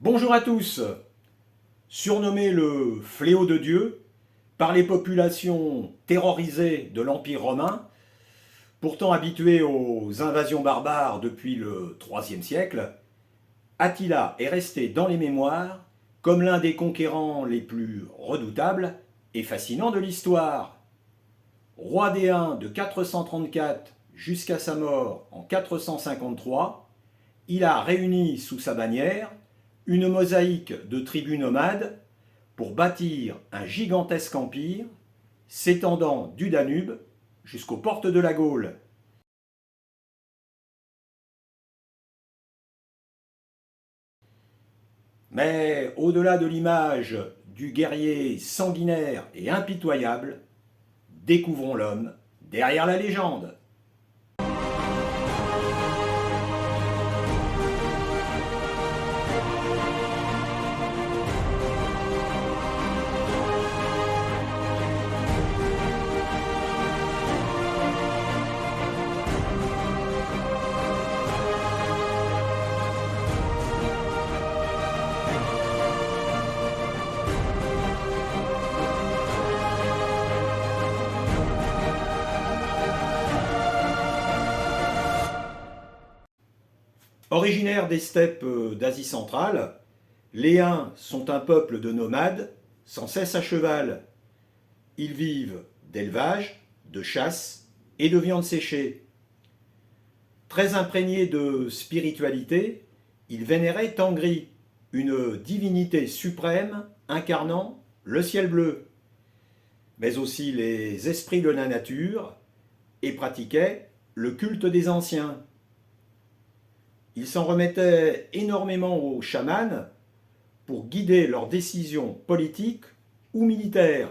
Bonjour à tous. Surnommé le fléau de Dieu par les populations terrorisées de l'Empire romain, pourtant habituées aux invasions barbares depuis le IIIe siècle, Attila est resté dans les mémoires comme l'un des conquérants les plus redoutables et fascinants de l'histoire. Roi des Huns de 434 jusqu'à sa mort en 453, il a réuni sous sa bannière une mosaïque de tribus nomades pour bâtir un gigantesque empire s'étendant du Danube jusqu'aux portes de la Gaule. Mais au-delà de l'image du guerrier sanguinaire et impitoyable, découvrons l'homme derrière la légende. Originaires des steppes d'Asie centrale, les Huns sont un peuple de nomades, sans cesse à cheval. Ils vivent d'élevage, de chasse et de viande séchée. Très imprégnés de spiritualité, ils vénéraient Tangri, une divinité suprême incarnant le ciel bleu, mais aussi les esprits de la nature, et pratiquaient le culte des anciens. Ils s'en remettaient énormément aux chamans pour guider leurs décisions politiques ou militaires.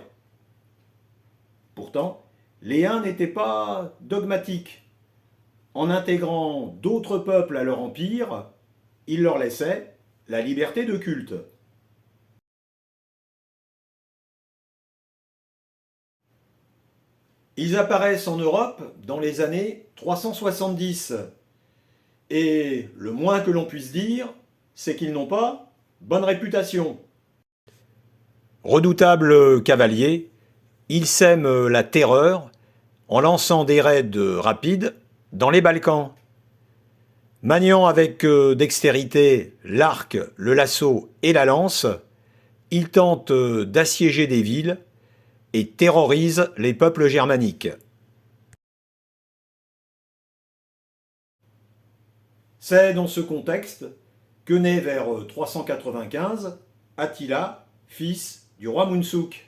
Pourtant, les Huns n'étaient pas dogmatiques. En intégrant d'autres peuples à leur empire, ils leur laissaient la liberté de culte. Ils apparaissent en Europe dans les années 370. Et le moins que l'on puisse dire, c'est qu'ils n'ont pas bonne réputation. Redoutables cavaliers, ils sèment la terreur en lançant des raids rapides dans les Balkans. Maniant avec dextérité l'arc, le lasso et la lance, ils tentent d'assiéger des villes et terrorisent les peuples germaniques. C'est dans ce contexte que naît vers 395 Attila, fils du roi Munsuk.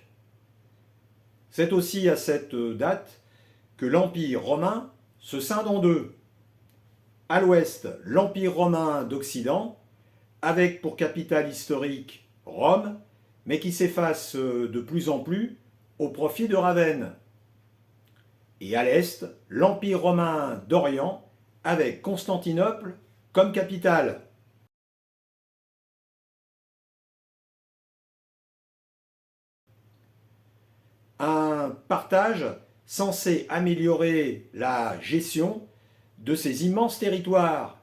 C'est aussi à cette date que l'Empire romain se scinde en deux. À l'ouest, l'Empire romain d'Occident, avec pour capitale historique Rome, mais qui s'efface de plus en plus au profit de Ravenne. Et à l'est, l'Empire romain d'Orient, avec Constantinople comme capitale. Un partage censé améliorer la gestion de ces immenses territoires,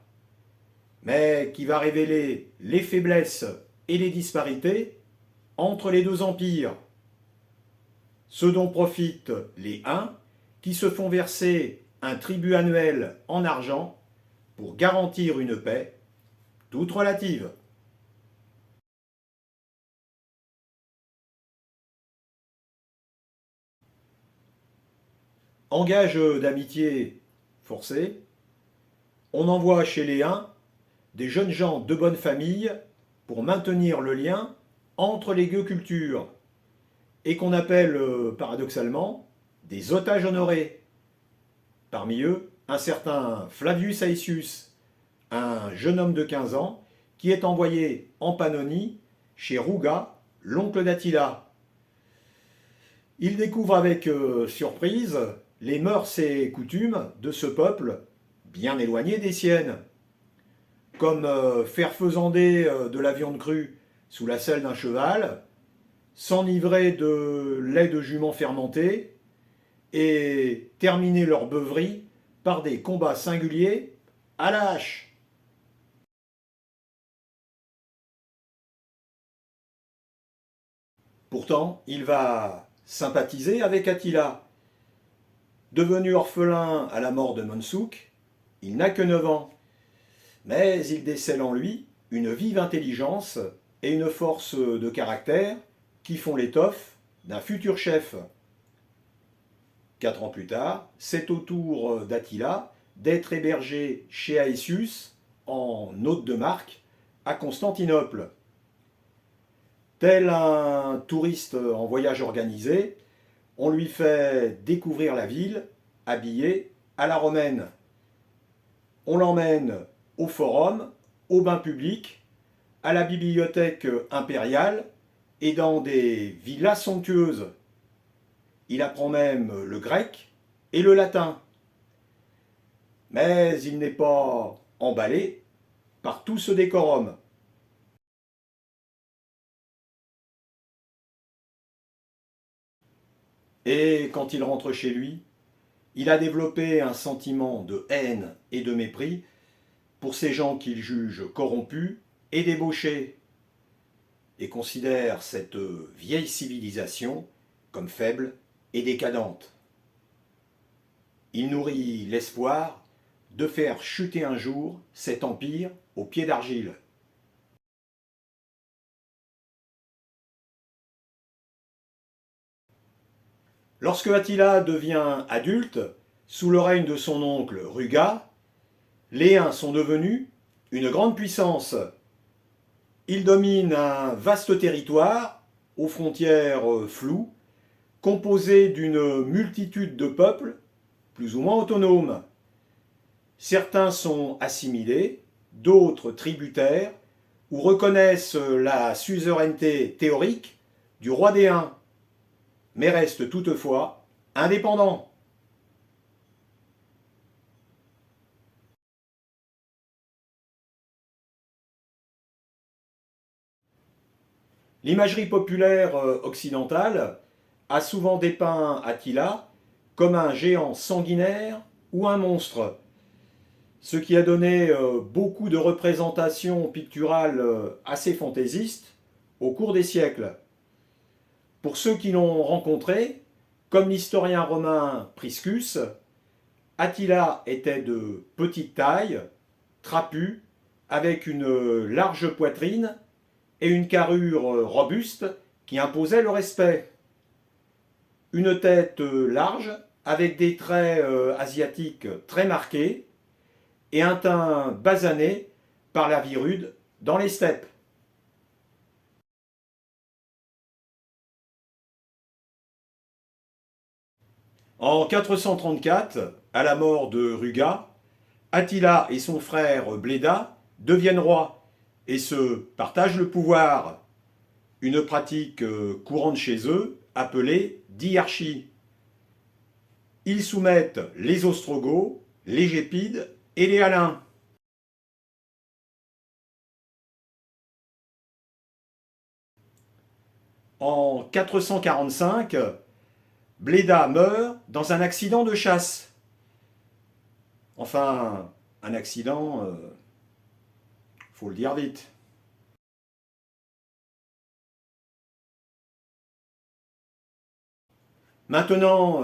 mais qui va révéler les faiblesses et les disparités entre les deux empires, ce dont profitent les Huns qui se font verser un tribut annuel en argent pour garantir une paix toute relative. En gage d'amitié forcée, on envoie chez les Huns des jeunes gens de bonne famille pour maintenir le lien entre les deux cultures et qu'on appelle paradoxalement des otages honorés. Parmi eux, un certain Flavius Aetius, un jeune homme de 15 ans qui est envoyé en Pannonie chez Rouga, l'oncle d'Attila. Il découvre avec surprise les mœurs et coutumes de ce peuple bien éloigné des siennes, comme faire faisander de la viande crue sous la selle d'un cheval, s'enivrer de lait de jument fermenté et terminer leur beuverie par des combats singuliers à la hache. Pourtant, il va sympathiser avec Attila. Devenu orphelin à la mort de Monssouk, il n'a que 9 ans, mais il décèle en lui une vive intelligence et une force de caractère qui font l'étoffe d'un futur chef. 4 ans plus tard, c'est au tour d'Attila d'être hébergé chez Aëtius, en hôte de marque, à Constantinople. Tel un touriste en voyage organisé, on lui fait découvrir la ville, habillé à la romaine. On l'emmène au forum, au bain public, à la bibliothèque impériale et dans des villas somptueuses. Il apprend même le grec et le latin. Mais il n'est pas emballé par tout ce décorum. Et quand il rentre chez lui, il a développé un sentiment de haine et de mépris pour ces gens qu'il juge corrompus et débauchés, et considère cette vieille civilisation comme faible et décadente. Il nourrit l'espoir de faire chuter un jour cet empire au pied d'argile. Lorsque Attila devient adulte, sous le règne de son oncle Ruga, les Huns sont devenus une grande puissance. Ils dominent un vaste territoire, aux frontières floues, composé d'une multitude de peuples, plus ou moins autonomes. Certains sont assimilés, d'autres tributaires, ou reconnaissent la suzeraineté théorique du roi des Huns, mais restent toutefois indépendants. L'imagerie populaire occidentale a souvent dépeint Attila comme un géant sanguinaire ou un monstre, ce qui a donné beaucoup de représentations picturales assez fantaisistes au cours des siècles. Pour ceux qui l'ont rencontré, comme l'historien romain Priscus, Attila était de petite taille, trapu, avec une large poitrine et une carrure robuste qui imposait le respect. Une tête large, avec des traits asiatiques très marqués, et un teint basané par la vie rude dans les steppes. En 434, à la mort de Ruga, Attila et son frère Bléda deviennent rois et se partagent le pouvoir, une pratique courante chez eux appelée diarchie. Ils soumettent les Ostrogoths, les Gépides et les Alains. En 445, Bléda meurt dans un accident de chasse. Enfin, un accident, faut le dire vite. Maintenant,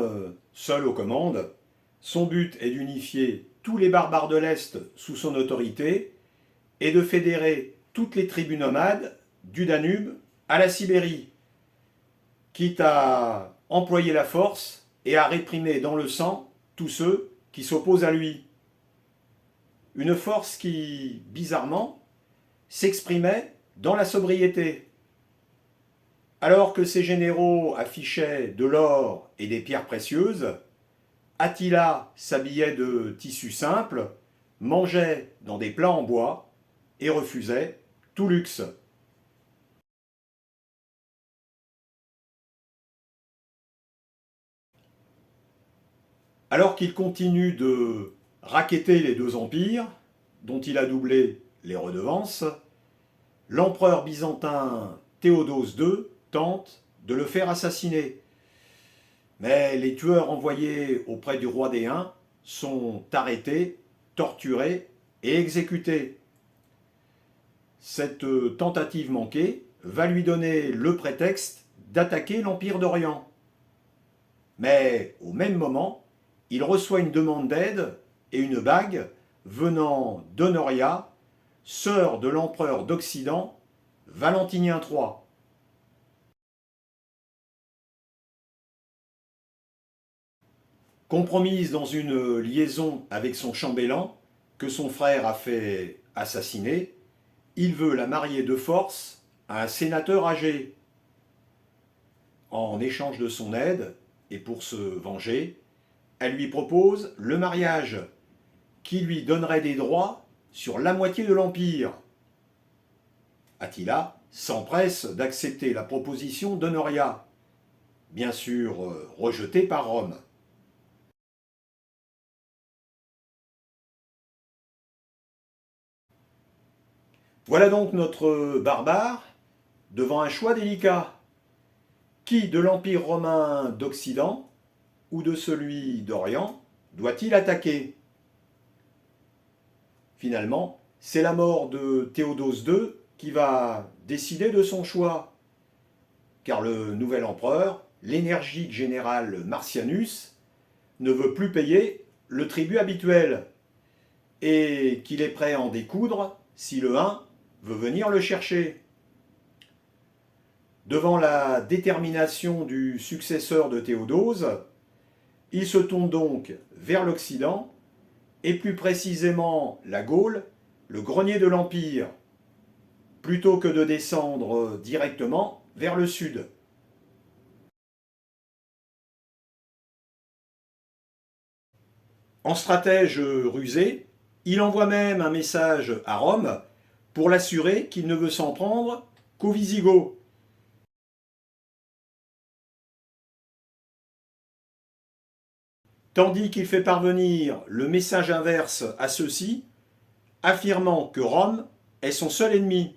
seul aux commandes, son but est d'unifier tous les barbares de l'Est sous son autorité et de fédérer toutes les tribus nomades du Danube à la Sibérie, quitte à employer la force et à réprimer dans le sang tous ceux qui s'opposent à lui. Une force qui, bizarrement, s'exprimait dans la sobriété. Alors que ses généraux affichaient de l'or et des pierres précieuses, Attila s'habillait de tissus simples, mangeait dans des plats en bois et refusait tout luxe. Alors qu'il continue de racketter les deux empires, dont il a doublé les redevances, l'empereur byzantin Théodose II tente de le faire assassiner. Mais les tueurs envoyés auprès du roi des Huns sont arrêtés, torturés et exécutés. Cette tentative manquée va lui donner le prétexte d'attaquer l'Empire d'Orient. Mais au même moment, il reçoit une demande d'aide et une bague venant d'Honoria, sœur de l'empereur d'Occident, Valentinien III. Compromise dans une liaison avec son chambellan, que son frère a fait assassiner, il veut la marier de force à un sénateur âgé. En échange de son aide, et pour se venger, elle lui propose le mariage, qui lui donnerait des droits sur la moitié de l'Empire. Attila s'empresse d'accepter la proposition d'Honoria, bien sûr rejetée par Rome. Voilà donc notre barbare devant un choix délicat. Qui de l'Empire romain d'Occident ou de celui d'Orient doit-il attaquer? Finalement, c'est la mort de Théodose II qui va décider de son choix, car le nouvel empereur, l'énergique général Marcianus, ne veut plus payer le tribut habituel, et qu'il est prêt à en découdre si le Hun veut venir le chercher. Devant la détermination du successeur de Théodose, il se tourne donc vers l'Occident, et plus précisément la Gaule, le grenier de l'Empire, plutôt que de descendre directement vers le sud. En stratège rusé, il envoie même un message à Rome pour l'assurer qu'il ne veut s'en prendre qu'aux Visigoths. Tandis qu'il fait parvenir le message inverse à ceux-ci, affirmant que Rome est son seul ennemi.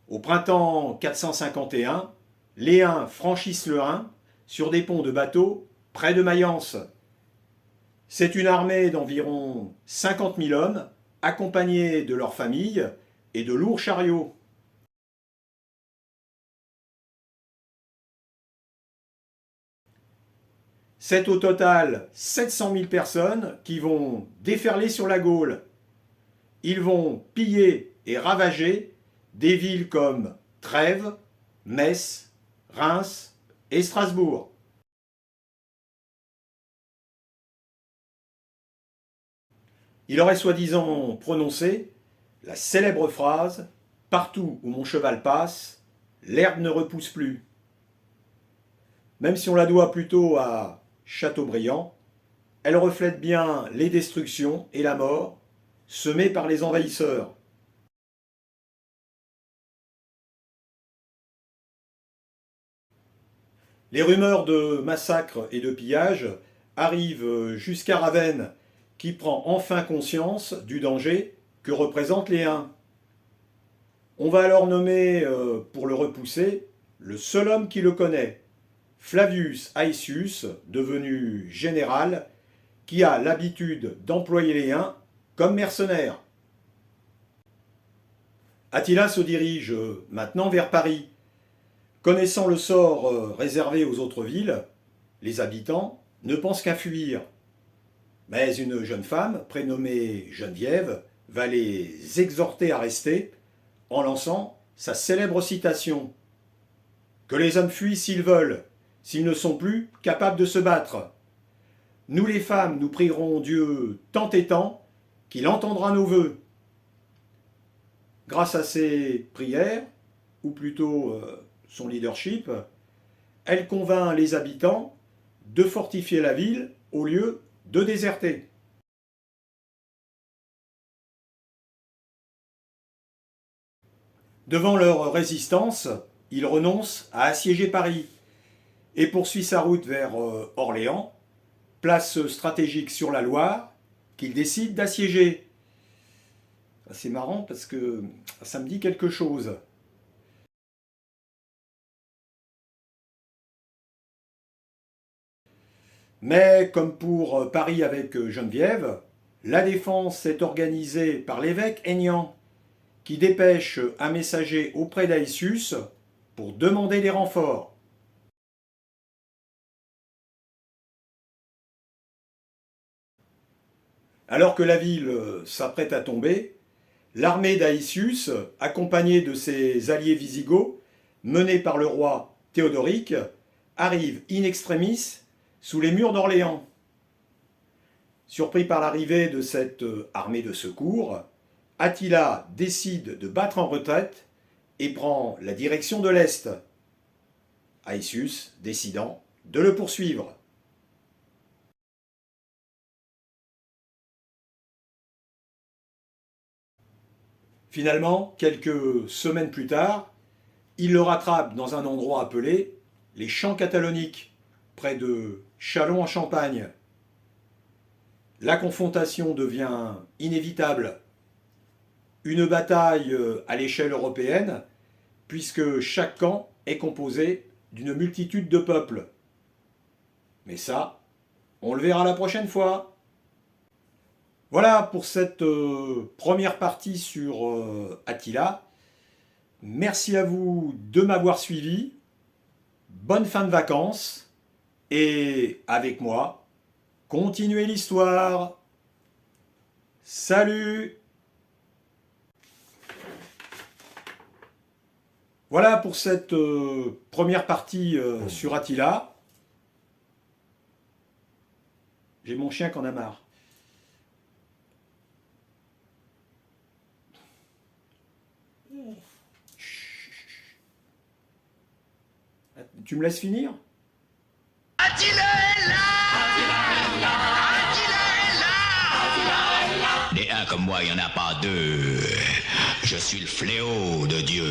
Au printemps 451, les Huns franchissent le Rhin sur des ponts de bateaux près de Mayence. C'est une armée d'environ 50 000 hommes, accompagnés de leurs familles et de lourds chariots. C'est au total 700 000 personnes qui vont déferler sur la Gaule. Ils vont piller et ravager des villes comme Trèves, Metz, Reims et Strasbourg. Il aurait soi-disant prononcé la célèbre phrase « Partout où mon cheval passe, l'herbe ne repousse plus ». Même si on la doit plutôt à Chateaubriand, elle reflète bien les destructions et la mort semées par les envahisseurs. Les rumeurs de massacres et de pillages arrivent jusqu'à Ravenne, qui prend enfin conscience du danger que représentent les Huns. On va alors nommer, pour le repousser, le seul homme qui le connaît, Flavius Aetius, devenu général, qui a l'habitude d'employer les Huns comme mercenaires. Attila se dirige maintenant vers Paris. Connaissant le sort réservé aux autres villes, les habitants ne pensent qu'à fuir. Mais une jeune femme, prénommée Geneviève, va les exhorter à rester en lançant sa célèbre citation « Que les hommes fuient s'ils veulent, s'ils ne sont plus capables de se battre. Nous les femmes, nous prierons Dieu tant et tant qu'il entendra nos vœux. » Grâce à ses prières, ou plutôt son leadership, elle convainc les habitants de fortifier la ville au lieu de déserter. Devant leur résistance, il renonce à assiéger Paris et poursuit sa route vers Orléans, place stratégique sur la Loire, qu'il décide d'assiéger. C'est marrant parce que ça me dit quelque chose. Mais comme pour Paris avec Geneviève, la défense est organisée par l'évêque Aignan, qui dépêche un messager auprès d'Aetius pour demander des renforts. Alors que la ville s'apprête à tomber, l'armée d'Aïsius, accompagnée de ses alliés wisigoths, menée par le roi Théodoric, arrive in extremis sous les murs d'Orléans. Surpris par l'arrivée de cette armée de secours, Attila décide de battre en retraite et prend la direction de l'Est, Aïsius décidant de le poursuivre. Finalement, quelques semaines plus tard, il le rattrape dans un endroit appelé les Champs Cataloniques, près de Châlons en Champagne. La confrontation devient inévitable. Une bataille à l'échelle européenne, puisque chaque camp est composé d'une multitude de peuples. Mais ça, on le verra la prochaine fois. Voilà pour cette première partie sur Attila. Merci à vous de m'avoir suivi. Bonne fin de vacances. Et avec moi, continuez l'histoire. Salut! Voilà pour cette première partie sur Attila. J'ai mon chien qui en a marre. Tu me laisses finir? Attila est là! Attila est là! Des uns comme moi, il n'y en a pas deux. Je suis le fléau de Dieu.